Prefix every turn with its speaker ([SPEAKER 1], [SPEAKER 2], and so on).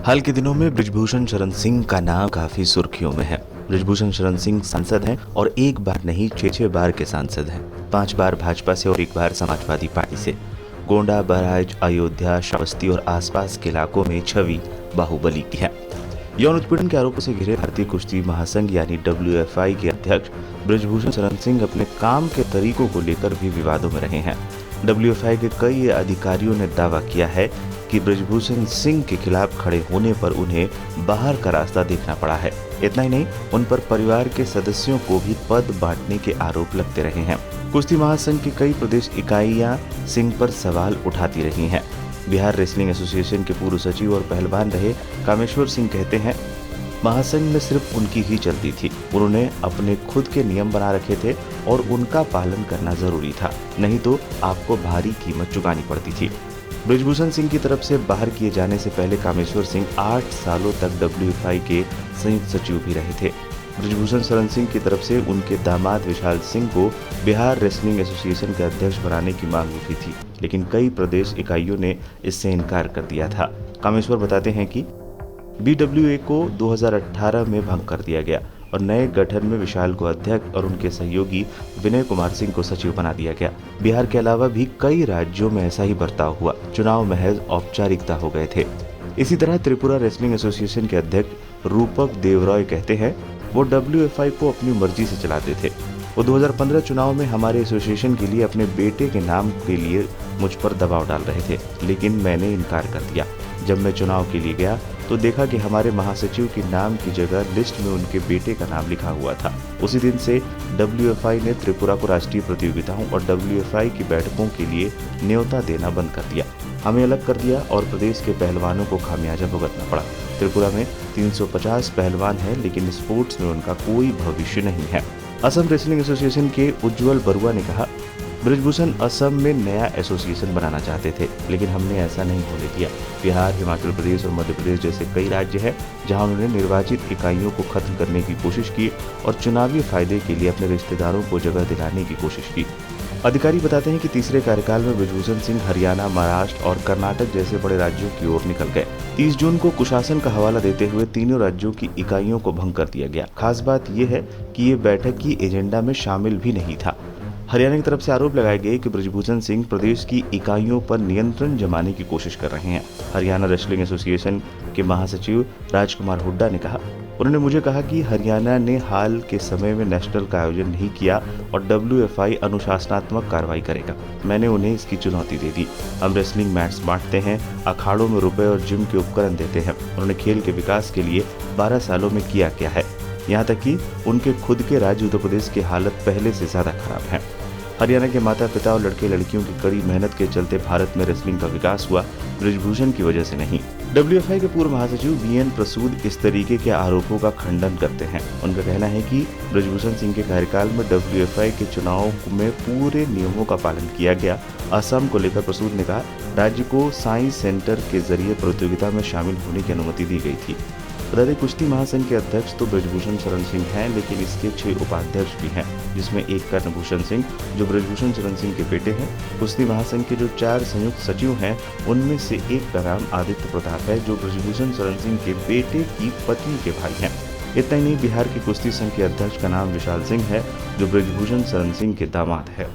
[SPEAKER 1] हाल के दिनों में बृजभूषण शरण सिंह का नाम काफी सुर्खियों में है। बृजभूषण शरण सिंह सांसद हैं और एक बार नहीं 6 बार के सांसद हैं। 5 बार भाजपा से और एक बार समाजवादी पार्टी से। गोंडा, बहराइच, अयोध्या, श्रावस्ती और आसपास के इलाकों में छवि बाहुबली की है। यौन उत्पीड़न के आरोपों से घिरे भारतीय कुश्ती महासंघ यानी WFI के अध्यक्ष बृजभूषण शरण सिंह अपने काम के तरीकों को लेकर भी विवादों में रहे हैं। WFI के कई अधिकारियों ने दावा किया है कि बृजभूषण सिंह के खिलाफ खड़े होने पर उन्हें बाहर का रास्ता देखना पड़ा है। इतना ही नहीं, उन पर परिवार के सदस्यों को भी पद बांटने के आरोप लगते रहे हैं। कुश्ती महासंघ की कई प्रदेश इकाइयां सिंह पर सवाल उठाती रही हैं। बिहार रेसलिंग एसोसिएशन के पूर्व सचिव और पहलवान रहे कामेश्वर सिंह कहते हैं, महासंघ में सिर्फ उनकी ही चलती थी। उन्होंने अपने खुद के नियम बना रखे थे और उनका पालन करना जरूरी था, नहीं तो आपको भारी कीमत चुकानी पड़ती थी। बृजभूषण सिंह की तरफ से बाहर किए जाने से पहले कामेश्वर सिंह 8 सालों तक WFI के संयुक्त सचिव भी रहे थे। बृजभूषण शरण सिंह की तरफ से उनके दामाद विशाल सिंह को बिहार रेसलिंग एसोसिएशन के अध्यक्ष बनाने की मांग उठी थी, लेकिन कई प्रदेश इकाइयों ने इससे इनकार कर दिया था। कामेश्वर बताते हैं कि BWA को 2018 में भंग कर दिया गया और नए गठन में विशाल को अध्यक्ष और उनके सहयोगी विनय कुमार सिंह को सचिव बना दिया गया। बिहार के अलावा भी कई राज्यों में ऐसा ही बर्ताव हुआ। चुनाव महज औपचारिकता हो गए थे। इसी तरह त्रिपुरा रेसलिंग एसोसिएशन के अध्यक्ष रूपक देवरॉय कहते हैं, वो WFI को अपनी मर्जी से चलाते थे। वो 2015 चुनाव में हमारे एसोसिएशन के लिए अपने बेटे के नाम के लिए मुझ पर दबाव डाल रहे थे, लेकिन मैंने इनकार कर दिया। जब मैं चुनाव के लिए गया तो देखा कि हमारे महासचिव के नाम की जगह लिस्ट में उनके बेटे का नाम लिखा हुआ था। उसी दिन से WFI ने त्रिपुरा को राष्ट्रीय प्रतियोगिताओं और WFI की बैठकों के लिए न्योता देना बंद कर दिया। हमें अलग कर दिया और प्रदेश के पहलवानों को खामियाजा भुगतना पड़ा। त्रिपुरा में 350 पहलवान हैं, लेकिन स्पोर्ट्स में उनका कोई भविष्य नहीं है। असम रेसलिंग एसोसिएशन के उज्जवल बरुआ ने कहा, बृजभूषण असम में नया एसोसिएशन बनाना चाहते थे, लेकिन हमने ऐसा नहीं होने दिया। बिहार, हिमाचल प्रदेश और मध्य प्रदेश जैसे कई राज्य हैं जहां उन्होंने निर्वाचित इकाइयों को खत्म करने की कोशिश की और चुनावी फायदे के लिए अपने रिश्तेदारों को जगह दिलाने की कोशिश की। अधिकारी बताते हैं कि तीसरे कार्यकाल में बृजभूषण सिंह हरियाणा, महाराष्ट्र और कर्नाटक जैसे बड़े राज्यों की ओर निकल गए। 30 जून को कुशासन का हवाला देते हुए तीनों राज्यों की इकाइयों को भंग कर दिया गया। खास बात यह है कि ये बैठक की एजेंडा में शामिल भी नहीं था। हरियाणा की तरफ से आरोप लगाए गए कि बृजभूषण सिंह प्रदेश की इकाइयों पर नियंत्रण जमाने की कोशिश कर रहे हैं। हरियाणा रेसलिंग एसोसिएशन के महासचिव राजकुमार हुड्डा ने कहा, उन्होंने मुझे कहा कि हरियाणा ने हाल के समय में नेशनल का आयोजन नहीं किया और WFI अनुशासनात्मक कार्रवाई करेगा। मैंने उन्हें इसकी चुनौती दे दी। हम रेसलिंग मैट्स बांटते हैं, अखाड़ों में रुपए और जिम के उपकरण देते हैं। उन्होंने खेल के विकास के लिए 12 सालों में किया क्या है, यहाँ तक कि उनके खुद के राज्य उत्तर प्रदेश की हालत पहले से ज्यादा खराब है। हरियाणा के माता पिता और लड़के लड़कियों की कड़ी मेहनत के चलते भारत में रेसलिंग का विकास हुआ, बृजभूषण की वजह से नहीं। WFI के पूर्व महासचिव BN प्रसूद इस तरीके के आरोपों का खंडन करते हैं। उनका कहना है कि बृजभूषण सिंह के कार्यकाल में WFI के चुनाव में पूरे नियमों का पालन किया गया। असम को लेकर प्रसूद ने कहा, राज्य को साइंस सेंटर के जरिए प्रतियोगिता में शामिल होने की अनुमति दी गई थी। बता दें, कुश्ती महासंघ के अध्यक्ष तो बृजभूषण शरण सिंह हैं, लेकिन इसके 6 उपाध्यक्ष भी हैं, जिसमें एक कर्णभूषण सिंह जो बृजभूषण शरण सिंह के बेटे हैं। कुश्ती महासंघ के जो 4 संयुक्त सचिव हैं, उनमें से एक का नाम आदित्य प्रताप है, जो बृजभूषण शरण सिंह के बेटे की पत्नी के भाई हैं। इतना ही नहीं, बिहार की कुश्ती संघ के अध्यक्ष का नाम विशाल सिंह है, जो बृजभूषण शरण सिंह के दामाद है।